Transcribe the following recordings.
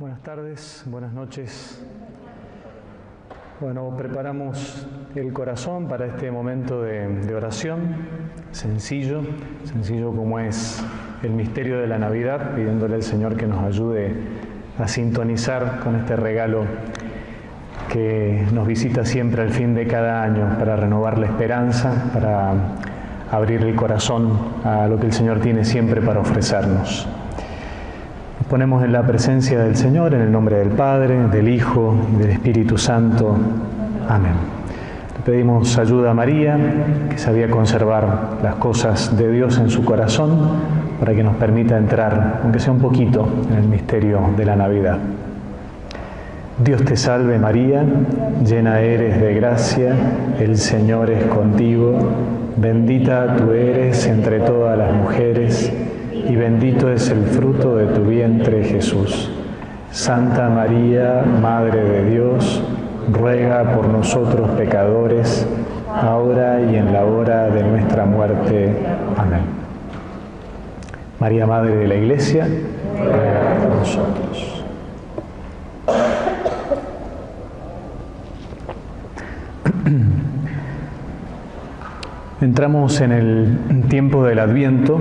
Buenas tardes, buenas noches. Bueno, preparamos el corazón para este momento de oración, sencillo como es el misterio de la Navidad, pidiéndole al Señor que nos ayude a sintonizar con este regalo que nos visita siempre al fin de cada año para renovar la esperanza, para abrir el corazón a lo que el Señor tiene siempre para ofrecernos. Nos ponemos en la presencia del Señor, en el nombre del Padre, del Hijo y del Espíritu Santo. Amén. Le pedimos ayuda a María, que sabía conservar las cosas de Dios en su corazón, para que nos permita entrar, aunque sea un poquito, en el misterio de la Navidad. Dios te salve María, llena eres de gracia, el Señor es contigo, bendita tú eres entre todas las mujeres, y bendito es el fruto de tu vientre, Jesús. Santa María, Madre de Dios, ruega por nosotros pecadores, ahora y en la hora de nuestra muerte. Amén. María, Madre de la Iglesia, ruega por nosotros. Entramos en el tiempo del Adviento,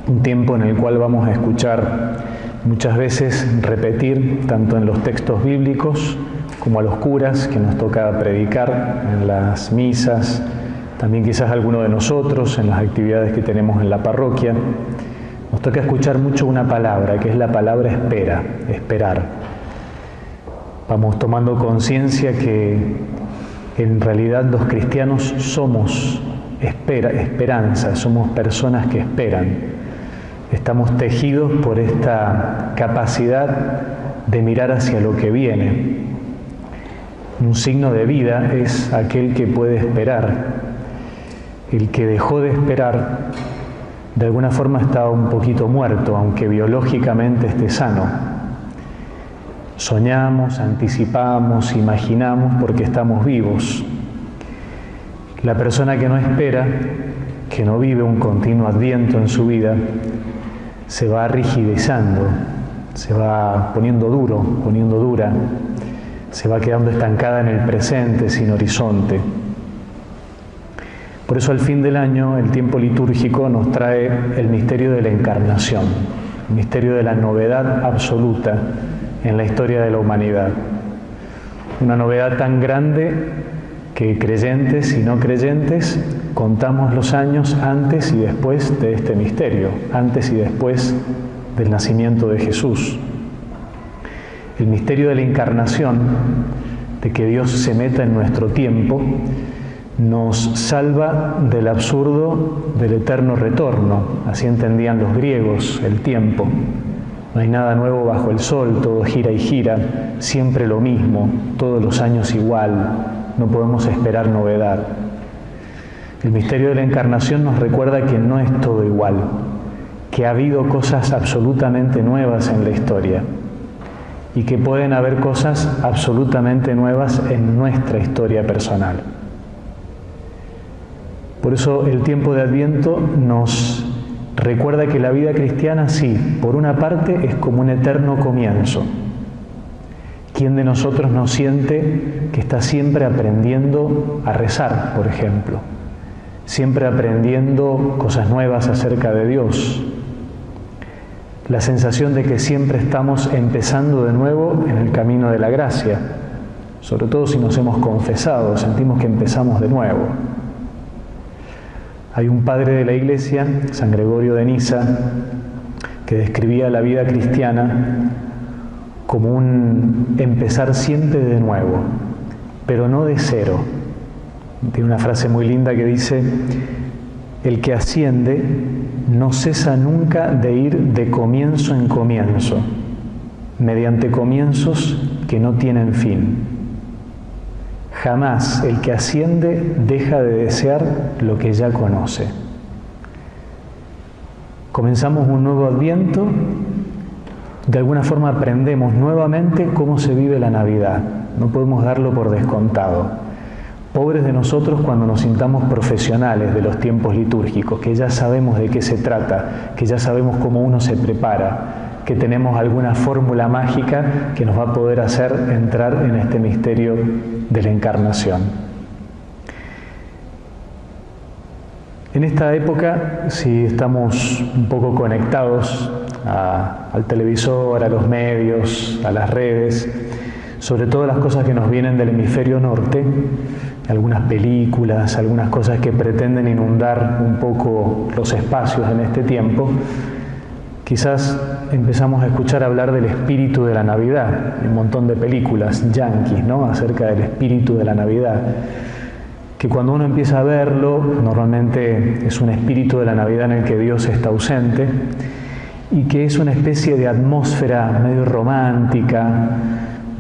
un tiempo en el cual vamos a escuchar muchas veces repetir, tanto en los textos bíblicos como a los curas que nos toca predicar en las misas, también quizás alguno de nosotros en las actividades que tenemos en la parroquia. Nos toca escuchar mucho una palabra, que es la palabra espera, esperar. Vamos tomando conciencia que en realidad los cristianos somos esperanza, somos personas que esperan. Estamos tejidos por esta capacidad de mirar hacia lo que viene. Un signo de vida es aquel que puede esperar. El que dejó de esperar, de alguna forma está un poquito muerto, aunque biológicamente esté sano. Soñamos, anticipamos, imaginamos porque estamos vivos. La persona que no espera, que no vive un continuo adviento en su vida, se va rigidizando, se va poniendo duro, poniendo dura, se va quedando estancada en el presente, sin horizonte. Por eso al fin del año el tiempo litúrgico nos trae el misterio de la encarnación, el misterio de la novedad absoluta en la historia de la humanidad. Una novedad tan grande que creyentes y no creyentes contamos los años antes y después de este misterio, antes y después del nacimiento de Jesús. El misterio de la encarnación, de que Dios se meta en nuestro tiempo, nos salva del absurdo del eterno retorno. Así entendían los griegos el tiempo. No hay nada nuevo bajo el sol, todo gira y gira, siempre lo mismo, todos los años igual, no podemos esperar novedad. El misterio de la encarnación nos recuerda que no es todo igual, que ha habido cosas absolutamente nuevas en la historia y que pueden haber cosas absolutamente nuevas en nuestra historia personal. Por eso el tiempo de Adviento nos recuerda que la vida cristiana, sí, por una parte es como un eterno comienzo. ¿Quién de nosotros no siente que está siempre aprendiendo a rezar, por ejemplo? Siempre aprendiendo cosas nuevas acerca de Dios. La sensación de que siempre estamos empezando de nuevo en el camino de la gracia. Sobre todo si nos hemos confesado, sentimos que empezamos de nuevo. Hay un padre de la Iglesia, San Gregorio de Niza, que describía la vida cristiana como un empezar siempre de nuevo, pero no de cero. Tiene una frase muy linda que dice: el que asciende no cesa nunca de ir de comienzo en comienzo, mediante comienzos que no tienen fin. Jamás el que asciende deja de desear lo que ya conoce. Comenzamos un nuevo Adviento, de alguna forma aprendemos nuevamente cómo se vive la Navidad. No podemos darlo por descontado. Pobres de nosotros cuando nos sintamos profesionales de los tiempos litúrgicos, que ya sabemos de qué se trata, que ya sabemos cómo uno se prepara, que tenemos alguna fórmula mágica que nos va a poder hacer entrar en este misterio de la encarnación. En esta época, si estamos un poco conectados al televisor, a los medios, a las redes, sobre todo las cosas que nos vienen del hemisferio norte, algunas películas, algunas cosas que pretenden inundar un poco los espacios en este tiempo, quizás empezamos a escuchar hablar del espíritu de la Navidad. Hay un montón de películas yanquis, ¿no?, acerca del espíritu de la Navidad, que cuando uno empieza a verlo, normalmente es un espíritu de la Navidad en el que Dios está ausente y que es una especie de atmósfera medio romántica,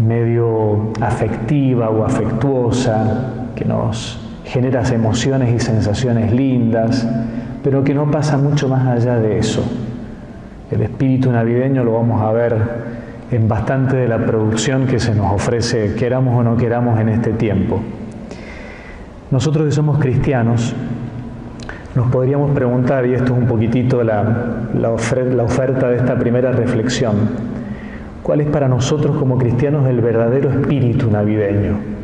medio afectiva o afectuosa, que nos genera emociones y sensaciones lindas, pero que no pasa mucho más allá de eso. El espíritu navideño lo vamos a ver en bastante de la producción que se nos ofrece, queramos o no queramos, en este tiempo. Nosotros que somos cristianos, nos podríamos preguntar, y esto es un poquitito la oferta de esta primera reflexión, ¿cuál es para nosotros como cristianos el verdadero espíritu navideño?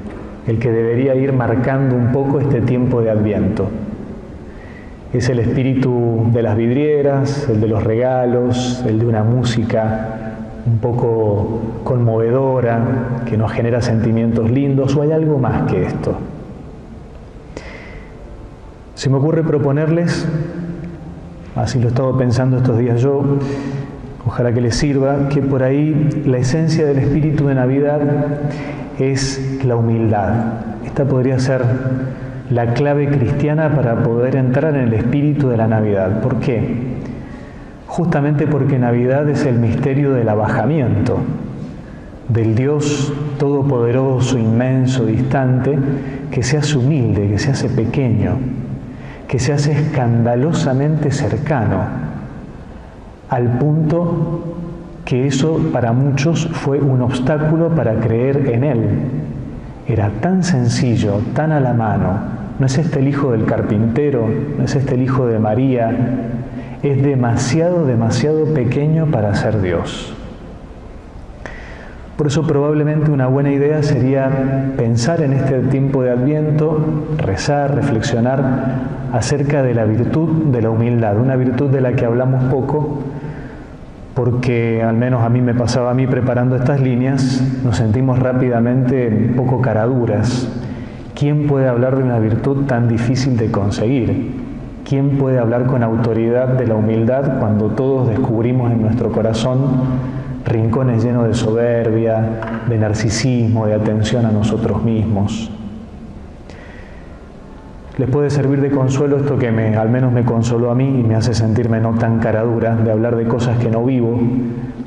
El que debería ir marcando un poco este tiempo de Adviento. ¿Es el espíritu de las vidrieras, el de los regalos, el de una música un poco conmovedora, que nos genera sentimientos lindos, o hay algo más que esto? Se me ocurre proponerles, así lo he estado pensando estos días yo, ojalá que les sirva, que por ahí la esencia del espíritu de Navidad es la humildad. Esta podría ser la clave cristiana para poder entrar en el espíritu de la Navidad. ¿Por qué? Justamente porque Navidad es el misterio del abajamiento, del Dios todopoderoso, inmenso, distante, que se hace humilde, que se hace pequeño, que se hace escandalosamente cercano, al punto que eso para muchos fue un obstáculo para creer en Él. Era tan sencillo, tan a la mano. No es este el hijo del carpintero, no es este el hijo de María. Es demasiado, demasiado pequeño para ser Dios. Por eso probablemente una buena idea sería pensar en este tiempo de Adviento, rezar, reflexionar acerca de la virtud de la humildad, una virtud de la que hablamos poco, porque al menos a mí me pasaba a mí preparando estas líneas, nos sentimos rápidamente un poco caraduras. ¿Quién puede hablar de una virtud tan difícil de conseguir? ¿Quién puede hablar con autoridad de la humildad cuando todos descubrimos en nuestro corazón rincones llenos de soberbia, de narcisismo, de atención a nosotros mismos? Les puede servir de consuelo esto que al menos me consoló a mí y me hace sentirme no tan caradura, de hablar de cosas que no vivo,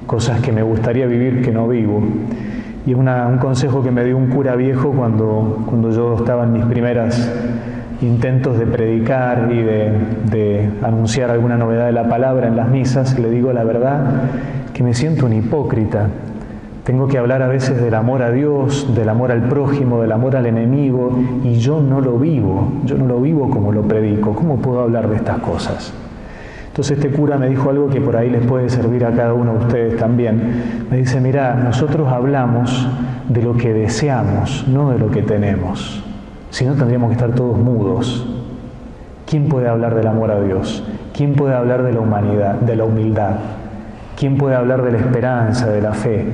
cosas que me gustaría vivir que no vivo. Y es un consejo que me dio un cura viejo cuando yo estaba en mis primeros intentos de predicar y de anunciar alguna novedad de la palabra en las misas. Le digo la verdad, que me siento un hipócrita. Tengo que hablar a veces del amor a Dios, del amor al prójimo, del amor al enemigo, y yo no lo vivo como lo predico. ¿Cómo puedo hablar de estas cosas? Entonces este cura me dijo algo que por ahí les puede servir a cada uno de ustedes también. Me dice, mirá, nosotros hablamos de lo que deseamos, no de lo que tenemos. Si no, tendríamos que estar todos mudos. ¿Quién puede hablar del amor a Dios? ¿Quién puede hablar de la humanidad, de la humildad? ¿Quién puede hablar de la esperanza, de la fe?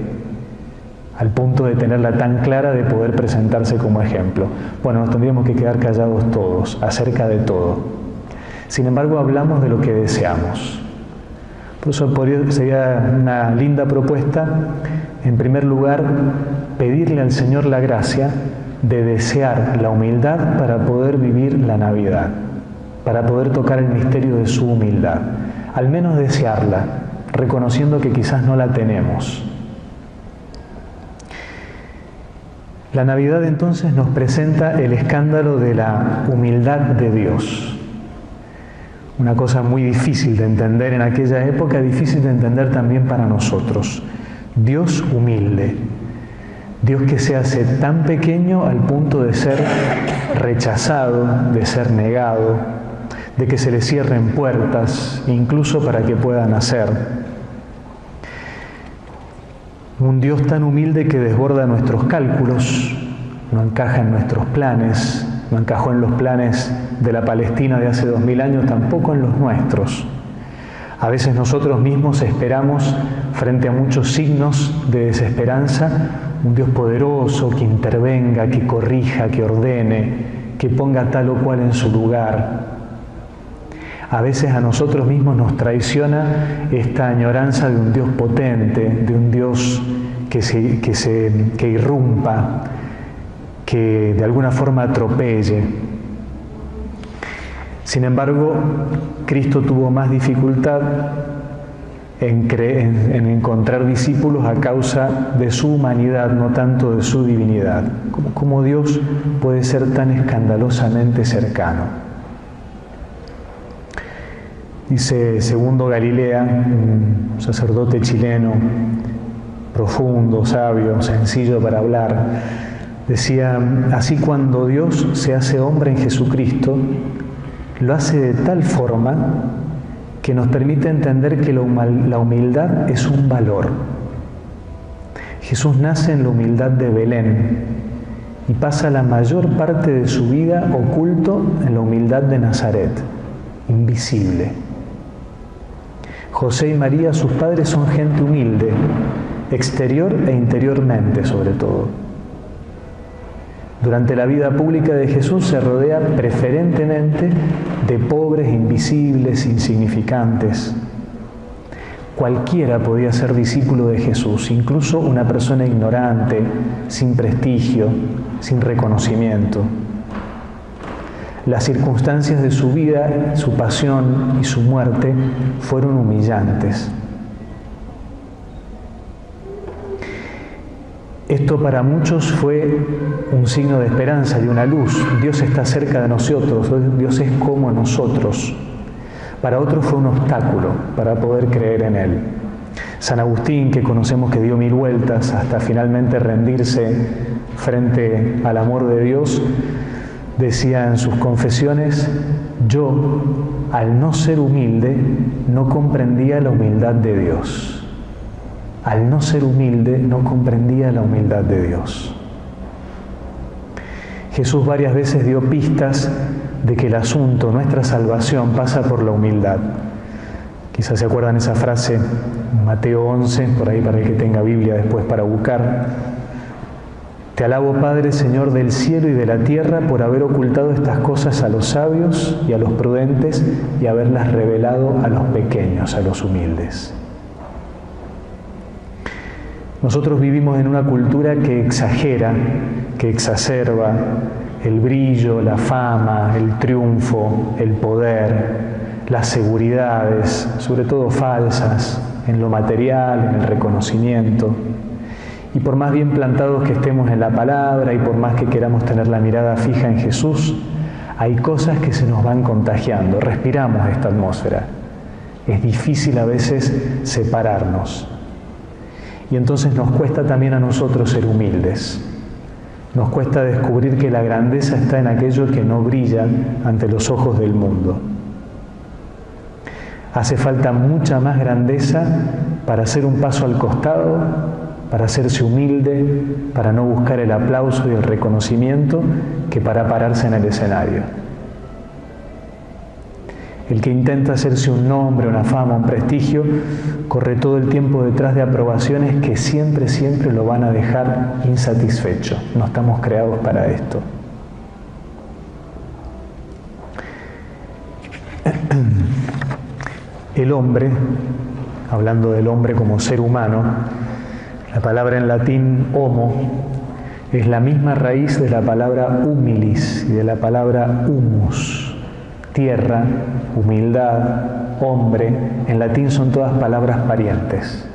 Al punto de tenerla tan clara de poder presentarse como ejemplo. Bueno, nos tendríamos que quedar callados todos, acerca de todo. Sin embargo, hablamos de lo que deseamos. Por eso sería una linda propuesta, en primer lugar, pedirle al Señor la gracia de desear la humildad para poder vivir la Navidad, para poder tocar el misterio de su humildad. Al menos desearla, reconociendo que quizás no la tenemos. La Navidad entonces nos presenta el escándalo de la humildad de Dios. Una cosa muy difícil de entender en aquella época, difícil de entender también para nosotros. Dios humilde. Dios que se hace tan pequeño al punto de ser rechazado, de ser negado, de que se le cierren puertas, incluso para que pueda nacer. Un Dios tan humilde que desborda nuestros cálculos, no encaja en nuestros planes, no encajó en los planes de la Palestina de hace 2000 años, tampoco en los nuestros. A veces nosotros mismos esperamos, frente a muchos signos de desesperanza, un Dios poderoso que intervenga, que corrija, que ordene, que ponga tal o cual en su lugar. A veces a nosotros mismos nos traiciona esta añoranza de un Dios potente, de un Dios que irrumpa, que de alguna forma atropelle. Sin embargo, Cristo tuvo más dificultad en encontrar discípulos a causa de su humanidad, no tanto de su divinidad. ¿Cómo Dios puede ser tan escandalosamente cercano? Dice Segundo Galilea, un sacerdote chileno, profundo, sabio, sencillo para hablar, decía: así cuando Dios se hace hombre en Jesucristo, lo hace de tal forma que nos permite entender que la humildad es un valor. Jesús nace en la humildad de Belén y pasa la mayor parte de su vida oculto en la humildad de Nazaret, invisible. José y María, sus padres, son gente humilde, exterior e interiormente sobre todo. Durante la vida pública de Jesús se rodea preferentemente de pobres, invisibles, insignificantes. Cualquiera podía ser discípulo de Jesús, incluso una persona ignorante, sin prestigio, sin reconocimiento. Las circunstancias de su vida, su pasión y su muerte fueron humillantes. Esto para muchos fue un signo de esperanza y una luz. Dios está cerca de nosotros, Dios es como nosotros. Para otros fue un obstáculo para poder creer en Él. San Agustín, que conocemos que dio 1000 vueltas hasta finalmente rendirse frente al amor de Dios, decía en sus confesiones: yo, al no ser humilde, no comprendía la humildad de Dios. Al no ser humilde, no comprendía la humildad de Dios. Jesús varias veces dio pistas de que el asunto, nuestra salvación, pasa por la humildad. Quizás se acuerdan esa frase, Mateo 11, por ahí para el que tenga Biblia después para buscar. Te alabo, Padre, Señor del cielo y de la tierra, por haber ocultado estas cosas a los sabios y a los prudentes y haberlas revelado a los pequeños, a los humildes. Nosotros vivimos en una cultura que exagera, que exacerba el brillo, la fama, el triunfo, el poder, las seguridades, sobre todo falsas, en lo material, en el reconocimiento. Y por más bien plantados que estemos en la palabra y por más que queramos tener la mirada fija en Jesús, hay cosas que se nos van contagiando, respiramos esta atmósfera. Es difícil a veces separarnos. Y entonces nos cuesta también a nosotros ser humildes. Nos cuesta descubrir que la grandeza está en aquello que no brilla ante los ojos del mundo. Hace falta mucha más grandeza para hacer un paso al costado, para hacerse humilde, para no buscar el aplauso y el reconocimiento, que para pararse en el escenario. El que intenta hacerse un nombre, una fama, un prestigio, corre todo el tiempo detrás de aprobaciones que siempre lo van a dejar insatisfecho. No estamos creados para esto. El hombre, hablando del hombre como ser humano, la palabra en latín homo es la misma raíz de la palabra humilis y de la palabra humus. Tierra, humildad, hombre, en latín son todas palabras parientes.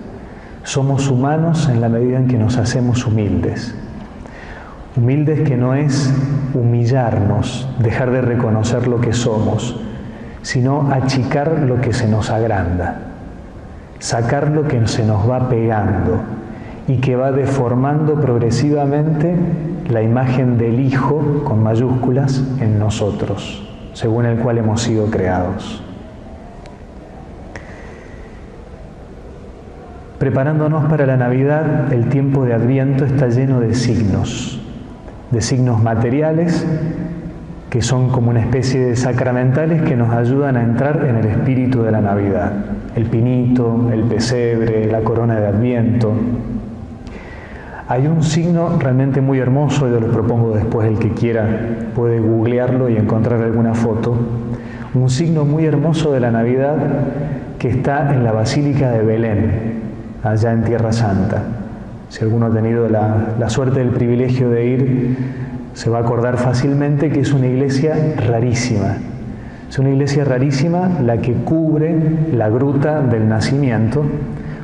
Somos humanos en la medida en que nos hacemos humildes. Humildes que no es humillarnos, dejar de reconocer lo que somos, sino achicar lo que se nos agranda, sacar lo que se nos va pegando y que va deformando progresivamente la imagen del Hijo, con mayúsculas, en nosotros, según el cual hemos sido creados. Preparándonos para la Navidad, el tiempo de Adviento está lleno de signos materiales que son como una especie de sacramentales que nos ayudan a entrar en el espíritu de la Navidad. El pinito, el pesebre, la corona de Adviento. Hay un signo realmente muy hermoso, yo les propongo después, el que quiera puede googlearlo y encontrar alguna foto. Un signo muy hermoso de la Navidad que está en la Basílica de Belén, allá en Tierra Santa. Si alguno ha tenido la suerte del privilegio de ir, se va a acordar fácilmente que es una iglesia rarísima. Es una iglesia rarísima la que cubre la gruta del nacimiento,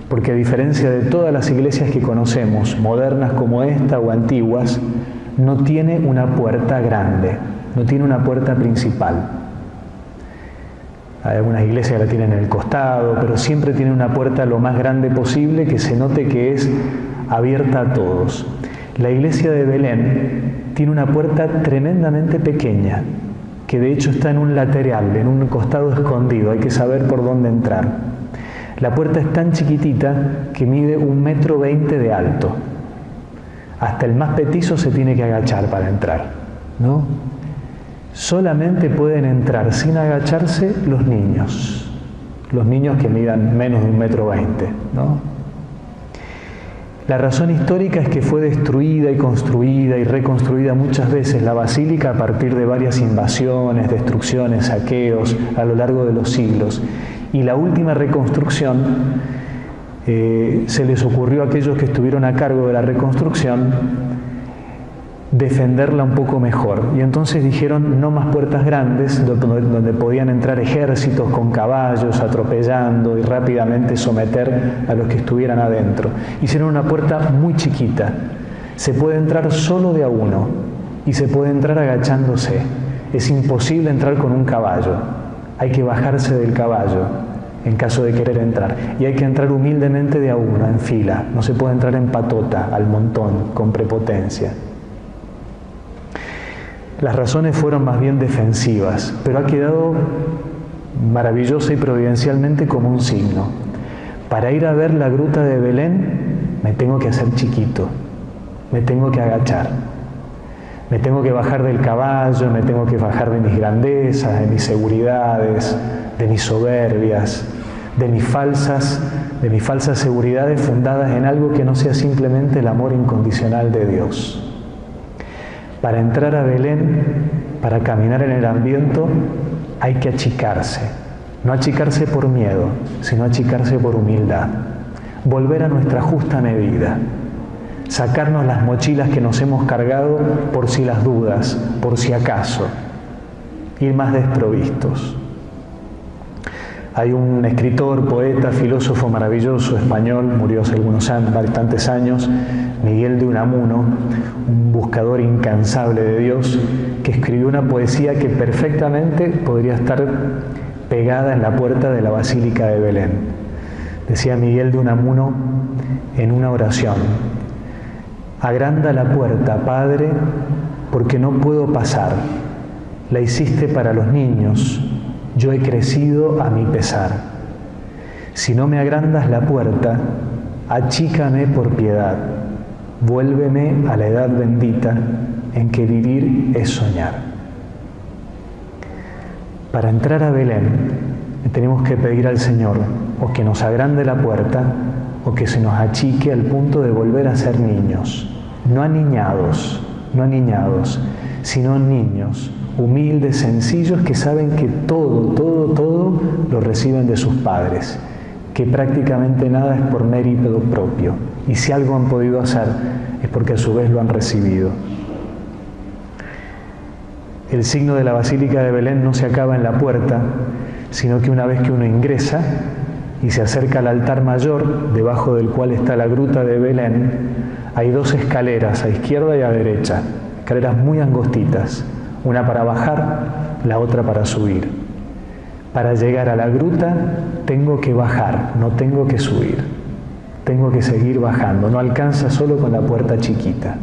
porque a diferencia de todas las iglesias que conocemos, modernas como esta o antiguas, no tiene una puerta grande, no tiene una puerta principal. Hay algunas iglesias que la tienen en el costado, pero siempre tiene una puerta lo más grande posible que se note que es abierta a todos. La iglesia de Belén tiene una puerta tremendamente pequeña, que de hecho está en un lateral, en un costado escondido, hay que saber por dónde entrar. La puerta es tan chiquitita que mide 1,20 m de alto. Hasta el más petizo se tiene que agachar para entrar, ¿no? Solamente pueden entrar sin agacharse los niños que midan menos de 1,20 m, ¿no? La razón histórica es que fue destruida y construida y reconstruida muchas veces la basílica a partir de varias invasiones, destrucciones, saqueos a lo largo de los siglos. Y la última reconstrucción, se les ocurrió a aquellos que estuvieron a cargo de la reconstrucción defenderla un poco mejor. Y entonces dijeron no más puertas grandes donde podían entrar ejércitos con caballos atropellando y rápidamente someter a los que estuvieran adentro. Hicieron una puerta muy chiquita. Se puede entrar solo de a uno y se puede entrar agachándose. Es imposible entrar con un caballo. Hay que bajarse del caballo en caso de querer entrar. Y hay que entrar humildemente de a uno, en fila. No se puede entrar en patota, al montón, con prepotencia. Las razones fueron más bien defensivas, pero ha quedado maravillosa y providencialmente como un signo. Para ir a ver la gruta de Belén, me tengo que hacer chiquito, me tengo que agachar, me tengo que bajar del caballo, me tengo que bajar de mis grandezas, de mis seguridades, de mis soberbias, de mis falsas seguridades fundadas en algo que no sea simplemente el amor incondicional de Dios. Para entrar a Belén, para caminar en el Adviento, hay que achicarse. No achicarse por miedo, sino achicarse por humildad. Volver a nuestra justa medida. Sacarnos las mochilas que nos hemos cargado por si las dudas, por si acaso. Ir más desprovistos. Hay un escritor, poeta, filósofo maravilloso español, murió hace bastantes años, Miguel de Unamuno, un buscador incansable de Dios, que escribió una poesía que perfectamente podría estar pegada en la puerta de la Basílica de Belén. Decía Miguel de Unamuno en una oración: agranda la puerta, Padre, porque no puedo pasar. La hiciste para los niños, yo he crecido a mi pesar. Si no me agrandas la puerta, achícame por piedad. Vuélveme a la edad bendita en que vivir es soñar. Para entrar a Belén, tenemos que pedir al Señor o que nos agrande la puerta o que se nos achique al punto de volver a ser niños. No aniñados, sino niños, humildes, sencillos, que saben que todo lo reciben de sus padres, que prácticamente nada es por mérito propio, y si algo han podido hacer es porque a su vez lo han recibido. El signo de la Basílica de Belén no se acaba en la puerta, sino que una vez que uno ingresa y se acerca al altar mayor, debajo del cual está la gruta de Belén, hay 2 escaleras, a izquierda y a derecha, escaleras muy angostitas, una para bajar, la otra para subir. Para llegar a la gruta tengo que bajar, no tengo que subir. Tengo que seguir bajando, no alcanza solo con la puerta chiquita.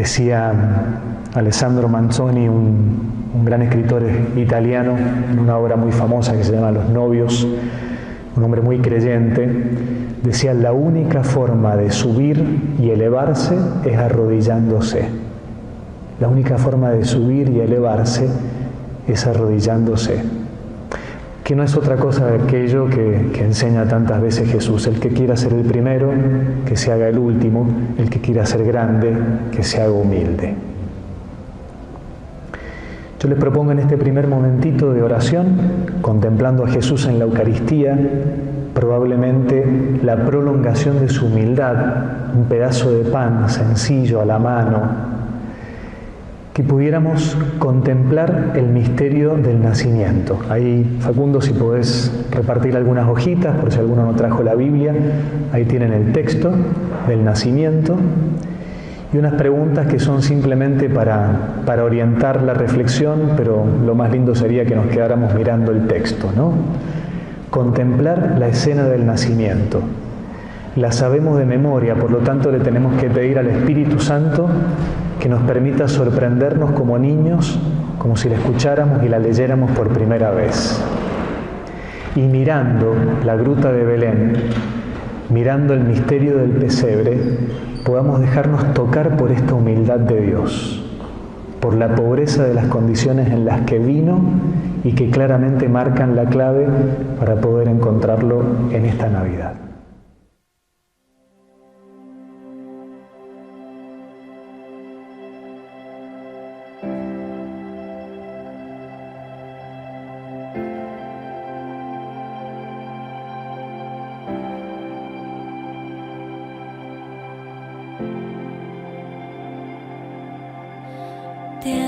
Decía Alessandro Manzoni, un gran escritor italiano, en una obra muy famosa que se llama Los novios, un hombre muy creyente, decía: la única forma de subir y elevarse es arrodillándose. La única forma de subir y elevarse es arrodillándose. Que no es otra cosa de aquello que enseña tantas veces Jesús: el que quiera ser el primero, que se haga el último; el que quiera ser grande, que se haga humilde. Yo les propongo en este primer momentito de oración, contemplando a Jesús en la Eucaristía, probablemente la prolongación de su humildad, un pedazo de pan sencillo a la mano, que pudiéramos contemplar el misterio del nacimiento. Ahí, Facundo, si podés repartir algunas hojitas, por si alguno no trajo la Biblia, ahí tienen el texto del nacimiento y unas preguntas que son simplemente para orientar la reflexión, pero lo más lindo sería que nos quedáramos mirando el texto, ¿no? Contemplar la escena del nacimiento. La sabemos de memoria, por lo tanto le tenemos que pedir al Espíritu Santo que nos permita sorprendernos como niños, como si la escucháramos y la leyéramos por primera vez. Y mirando la gruta de Belén, mirando el misterio del pesebre, podamos dejarnos tocar por esta humildad de Dios, por la pobreza de las condiciones en las que vino y que claramente marcan la clave para poder encontrarlo en esta Navidad. Te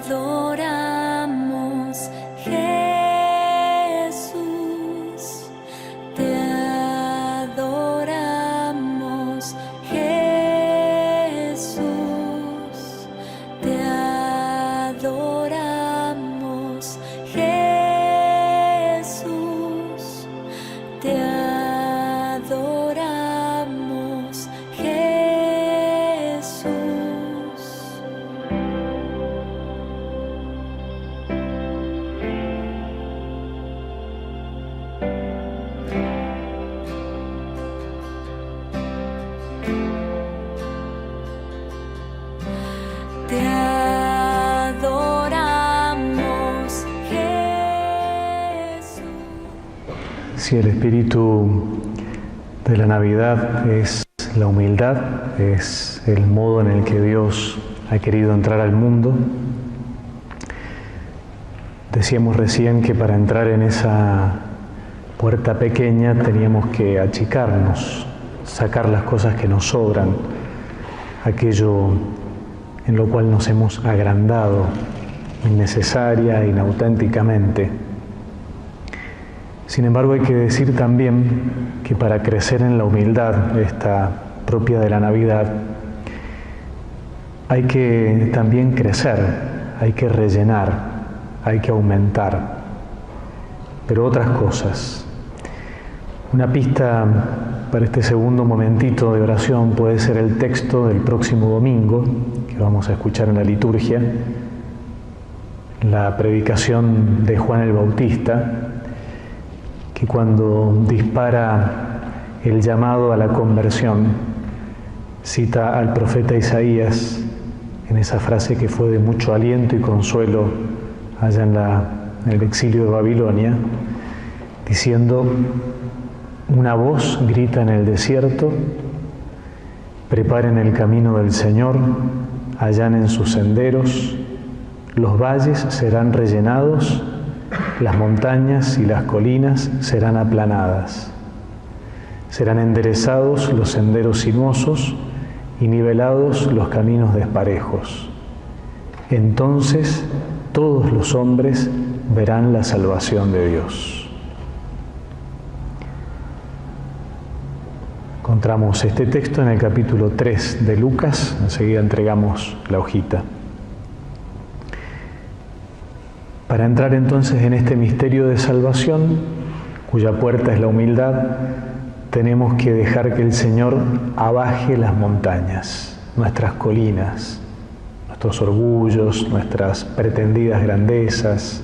adoramos, Jesús. Te adoramos, Jesús. Te adoramos, Jesús. Te adoramos, Jesús. Te adoramos, Jesús. Si el espíritu de la Navidad es la humildad, es el modo en el que Dios ha querido entrar al mundo, decíamos recién que para entrar en esa puerta pequeña teníamos que achicarnos, sacar las cosas que nos sobran, aquello en lo cual nos hemos agrandado innecesaria e inauténticamente. Sin embargo, hay que decir también que para crecer en la humildad, esta propia de la Navidad, hay que también crecer, hay que rellenar, hay que aumentar, pero otras cosas. Una pista para este segundo momentito de oración puede ser el texto del próximo domingo, que vamos a escuchar en la liturgia, la predicación de Juan el Bautista, que cuando dispara el llamado a la conversión, cita al profeta Isaías en esa frase que fue de mucho aliento y consuelo allá en el exilio de Babilonia, diciendo: una voz grita en el desierto, preparen el camino del Señor, allanen sus senderos, los valles serán rellenados, las montañas y las colinas serán aplanadas. Serán enderezados los senderos sinuosos y nivelados los caminos desparejos. Entonces todos los hombres verán la salvación de Dios. Encontramos este texto en el capítulo 3 de Lucas, enseguida entregamos la hojita. Para entrar entonces en este misterio de salvación, cuya puerta es la humildad, tenemos que dejar que el Señor abaje las montañas. nuestras colinas, nuestros orgullos, nuestras pretendidas grandezas.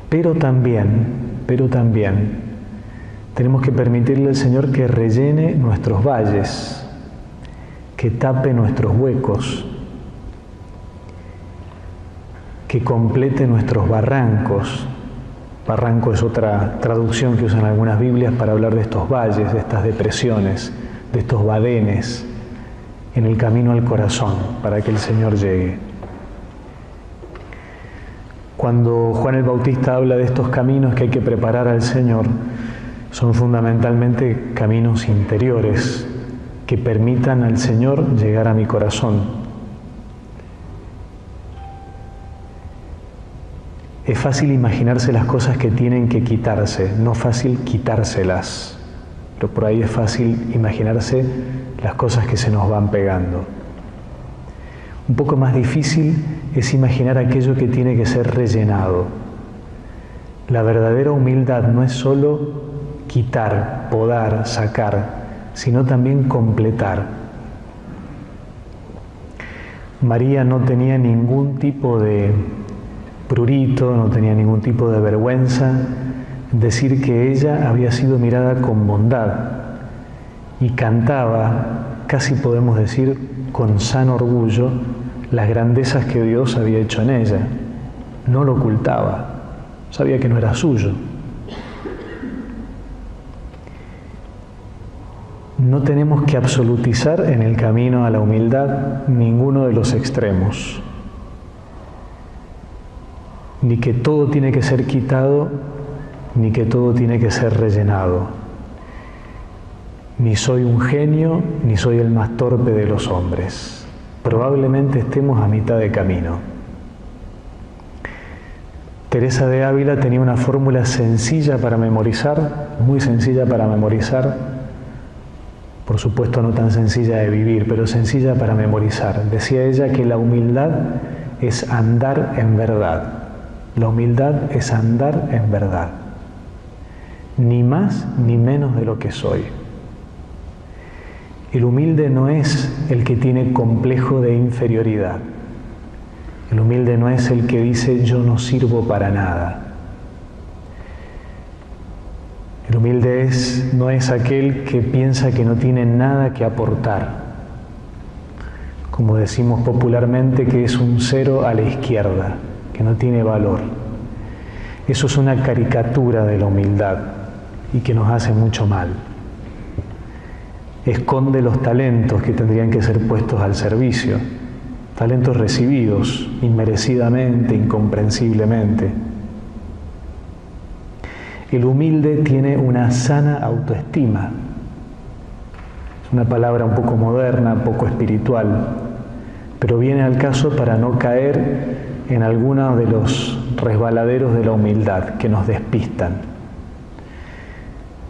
Pero también tenemos que permitirle al Señor que rellene nuestros valles, que tape nuestros huecos, que complete nuestros barrancos. Barranco es otra traducción que usan algunas Biblias para hablar de estos valles, de estas depresiones, de estos badenes en el camino al corazón, para que el Señor llegue. Cuando Juan el Bautista habla de estos caminos que hay que preparar al Señor, son fundamentalmente caminos interiores que permitan al Señor llegar a mi corazón. Es fácil imaginarse las cosas que tienen que quitarse, no fácil quitárselas, pero por ahí es fácil imaginarse las cosas que se nos van pegando. Un poco más difícil es imaginar aquello que tiene que ser rellenado. La verdadera humildad no es solo quitar, podar, sacar, sino también completar. María no tenía ningún tipo de prurito, no tenía ningún tipo de vergüenza en decir que ella había sido mirada con bondad y cantaba, casi podemos decir, con sano orgullo, las grandezas que Dios había hecho en ella. No lo ocultaba, sabía que no era suyo. No tenemos que absolutizar en el camino a la humildad ninguno de los extremos. Ni que todo tiene que ser quitado, ni que todo tiene que ser rellenado. Ni soy un genio, ni soy el más torpe de los hombres. Probablemente estemos a mitad de camino. Teresa de Ávila tenía una fórmula sencilla para memorizar, muy sencilla para memorizar, por supuesto no tan sencilla de vivir, pero sencilla para memorizar. Decía ella que la humildad es andar en verdad. La humildad es andar en verdad, ni más ni menos de lo que soy. El humilde no es el que tiene complejo de inferioridad. El humilde no es el que dice yo no sirvo para nada. El humilde no es aquel que piensa que no tiene nada que aportar. Como decimos popularmente, que es un cero a la izquierda, que no tiene valor. Eso es una caricatura de la humildad y que nos hace mucho mal. Esconde los talentos que tendrían que ser puestos al servicio, talentos recibidos inmerecidamente, incomprensiblemente. El humilde tiene una sana autoestima. Es una palabra un poco moderna, poco espiritual, pero viene al caso para no caer en algunos de los resbaladeros de la humildad que nos despistan.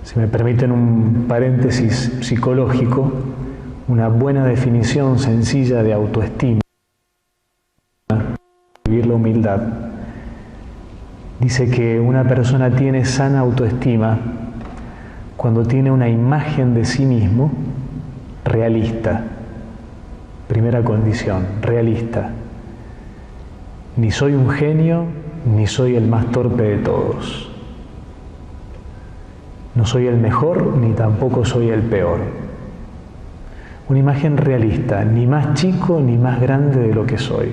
Si me permiten un paréntesis psicológico, una buena definición sencilla de autoestima, vivir la humildad, dice que una persona tiene sana autoestima cuando tiene una imagen de sí mismo realista. Primera condición, realista. Ni soy un genio, ni soy el más torpe de todos. No soy el mejor, ni tampoco soy el peor. Una imagen realista, ni más chico, ni más grande de lo que soy.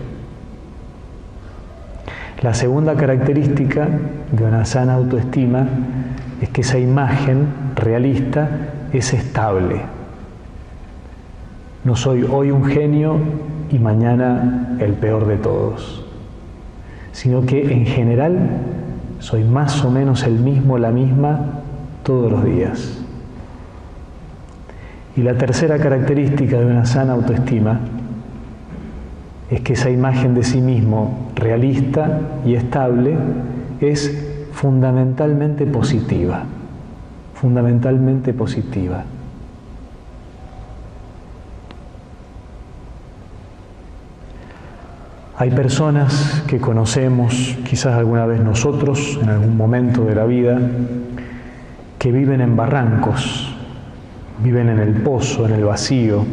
La segunda característica de una sana autoestima es que esa imagen realista es estable. No soy hoy un genio y mañana el peor de todos, sino que en general soy más o menos el mismo, la misma, todos los días. Y la tercera característica de una sana autoestima es que esa imagen de sí mismo realista y estable es fundamentalmente positiva, fundamentalmente positiva. Hay personas que conocemos, quizás alguna vez nosotros, en algún momento de la vida, que viven en barrancos, viven en el pozo, en el vacío,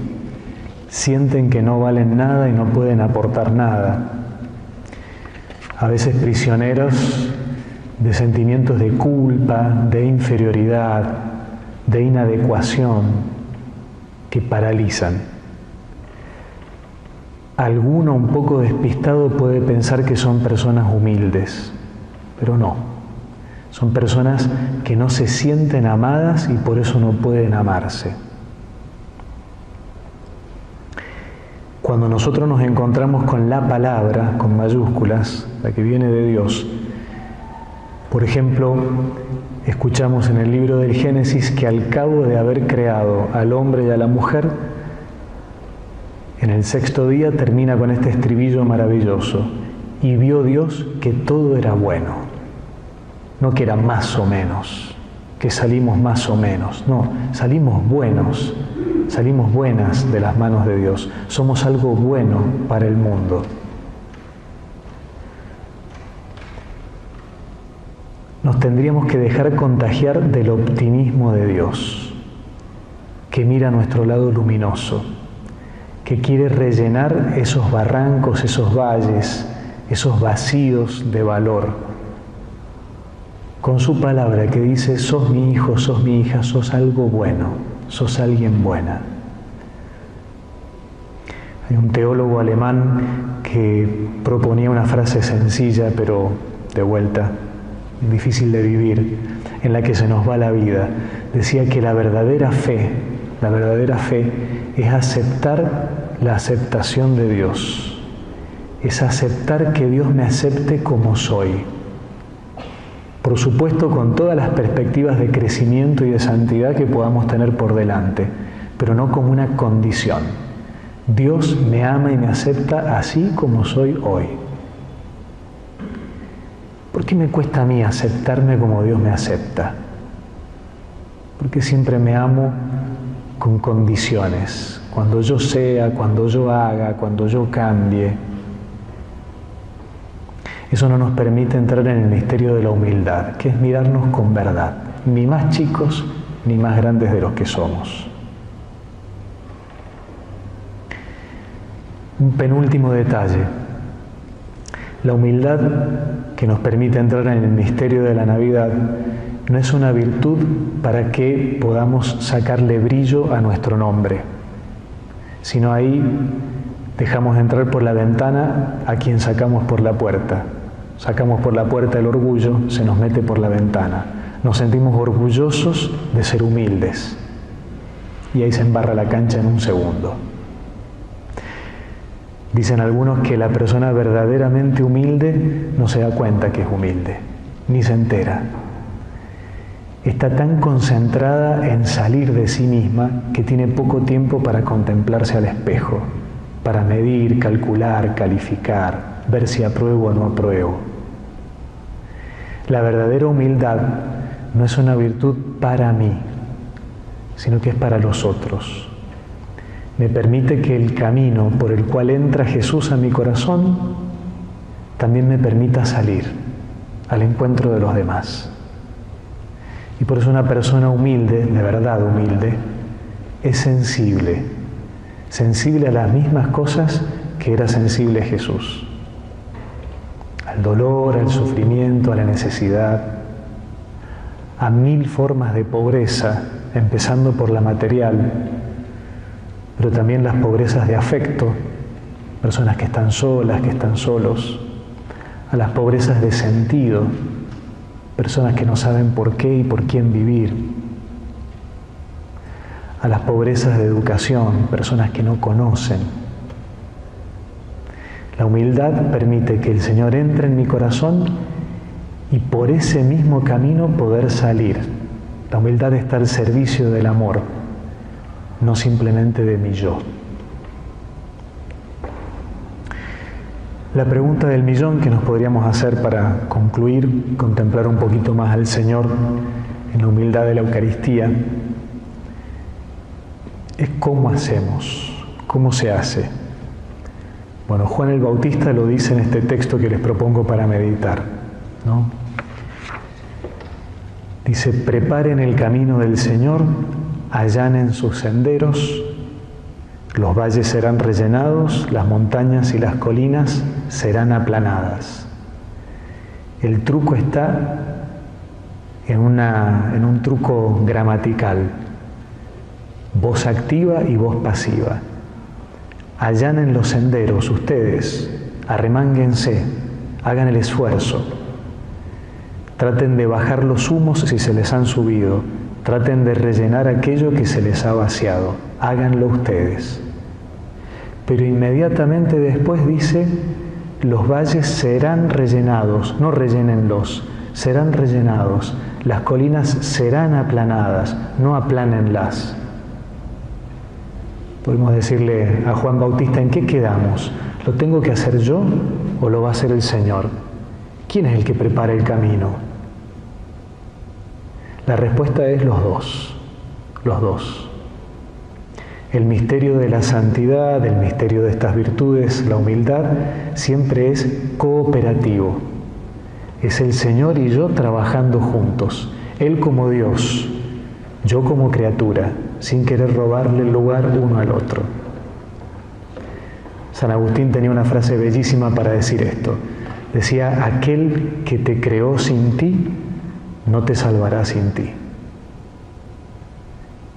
sienten que no valen nada y no pueden aportar nada. A veces prisioneros de sentimientos de culpa, de inferioridad, de inadecuación que paralizan. Alguno un poco despistado puede pensar que son personas humildes, pero no. Son personas que no se sienten amadas y por eso no pueden amarse. Cuando nosotros nos encontramos con la palabra, con mayúsculas, la que viene de Dios, por ejemplo, escuchamos en el libro del Génesis que al cabo de haber creado al hombre y a la mujer, en el sexto día termina con este estribillo maravilloso: y vio Dios que todo era bueno. No que era más o menos, que salimos más o menos, no, salimos buenos, salimos buenas de las manos de Dios, somos algo bueno para el mundo. Nos tendríamos que dejar contagiar del optimismo de Dios, que mira a nuestro lado luminoso, que quiere rellenar esos barrancos, esos valles, esos vacíos de valor, con su palabra que dice: sos mi hijo, sos mi hija, sos algo bueno, sos alguien buena. Hay un teólogo alemán que proponía una frase sencilla, pero de vuelta, difícil de vivir, en la que se nos va la vida. Decía que la verdadera fe es aceptar la aceptación de Dios, es aceptar que Dios me acepte como soy. Por supuesto, con todas las perspectivas de crecimiento y de santidad que podamos tener por delante, pero no como una condición. Dios me ama y me acepta así como soy hoy. ¿Por qué me cuesta a mí aceptarme como Dios me acepta? Porque siempre me amo con condiciones. Cuando yo sea, cuando yo haga, cuando yo cambie. Eso no nos permite entrar en el misterio de la humildad, que es mirarnos con verdad, ni más chicos ni más grandes de los que somos. Un penúltimo detalle. La humildad que nos permite entrar en el misterio de la Navidad no es una virtud para que podamos sacarle brillo a nuestro nombre, sino ahí dejamos entrar por la ventana a quien sacamos por la puerta. Sacamos por la puerta el orgullo, se nos mete por la ventana. Nos sentimos orgullosos de ser humildes y ahí se embarra la cancha en un segundo. Dicen algunos que la persona verdaderamente humilde no se da cuenta que es humilde, ni se entera. Está tan concentrada en salir de sí misma que tiene poco tiempo para contemplarse al espejo, para medir, calcular, calificar, ver si apruebo o no apruebo. La verdadera humildad no es una virtud para mí, sino que es para los otros. Me permite que el camino por el cual entra Jesús a mi corazón también me permita salir al encuentro de los demás. Y por eso una persona humilde, de verdad humilde, es sensible a las mismas cosas que era sensible Jesús. Al dolor, al sufrimiento, a la necesidad, a mil formas de pobreza, empezando por la material, pero también las pobrezas de afecto, personas que están solas, que están solos, a las pobrezas de sentido, personas que no saben por qué y por quién vivir, a las pobrezas de educación, personas que no conocen. La humildad permite que el Señor entre en mi corazón y por ese mismo camino poder salir. La humildad está al servicio del amor, no simplemente de mi yo. La pregunta del millón que nos podríamos hacer para concluir, contemplar un poquito más al Señor en la humildad de la Eucaristía, es ¿cómo hacemos? ¿Cómo se hace? Bueno, Juan el Bautista lo dice en este texto que les propongo para meditar, ¿no? Dice: preparen el camino del Señor, allanen sus senderos, Los valles serán rellenados, las montañas y las colinas serán aplanadas. El truco está en un truco gramatical. Voz activa y voz pasiva. Allanen los senderos ustedes, arremánguense, hagan el esfuerzo. Traten de bajar los humos si se les han subido. Traten de rellenar aquello que se les ha vaciado. Háganlo ustedes. Pero inmediatamente después dice, los valles serán rellenados, no rellénenlos, serán rellenados. Las colinas serán aplanadas, no aplánenlas. Podemos decirle a Juan Bautista, ¿en qué quedamos? ¿Lo tengo que hacer yo o lo va a hacer el Señor? ¿Quién es el que prepara el camino? La respuesta es los dos, los dos. El misterio de la santidad, el misterio de estas virtudes, la humildad, siempre es cooperativo. Es el Señor y yo trabajando juntos. Él como Dios, yo como criatura, sin querer robarle el lugar uno al otro. San Agustín tenía una frase bellísima para decir esto. Decía, aquel que te creó sin ti, no te salvará sin ti.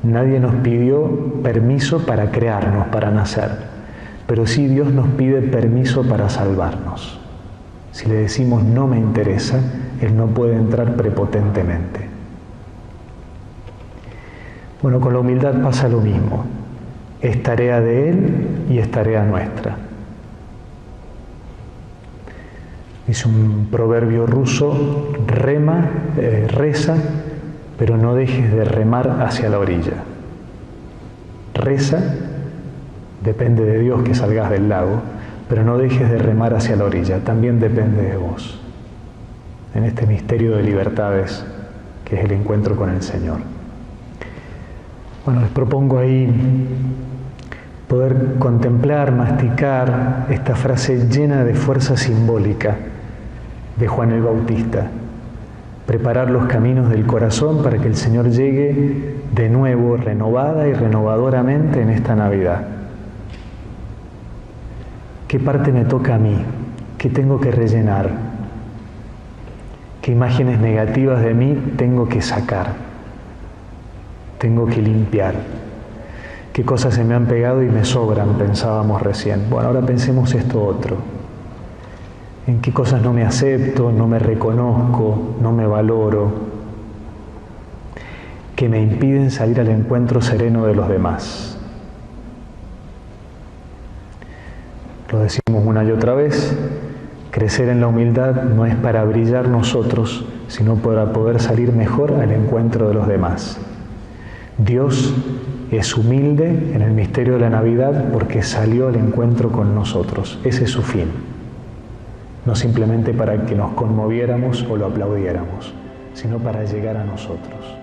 Nadie nos pidió permiso para crearnos, para nacer, pero sí Dios nos pide permiso para salvarnos. Si le decimos no me interesa, Él no puede entrar prepotentemente. Bueno, con la humildad pasa lo mismo. Es tarea de Él y es tarea nuestra. Dice un proverbio ruso, reza, pero no dejes de remar hacia la orilla. Reza, depende de Dios que salgas del lago, pero no dejes de remar hacia la orilla, también depende de vos, en este misterio de libertades que es el encuentro con el Señor. Bueno, les propongo ahí poder contemplar, masticar esta frase llena de fuerza simbólica de Juan el Bautista. Preparar los caminos del corazón para que el Señor llegue de nuevo, renovada y renovadoramente en esta Navidad. ¿Qué parte me toca a mí? ¿Qué tengo que rellenar? ¿Qué imágenes negativas de mí tengo que sacar? Tengo que limpiar. ¿Qué cosas se me han pegado y me sobran? Pensábamos recién. Bueno, ahora pensemos esto otro. ¿En qué cosas no me acepto, no me reconozco, no me valoro? Que me impiden salir al encuentro sereno de los demás. Lo decimos una y otra vez, crecer en la humildad no es para brillar nosotros, sino para poder salir mejor al encuentro de los demás. Dios es humilde en el misterio de la Navidad porque salió al encuentro con nosotros. Ese es su fin. No simplemente para que nos conmoviéramos o lo aplaudiéramos, sino para llegar a nosotros.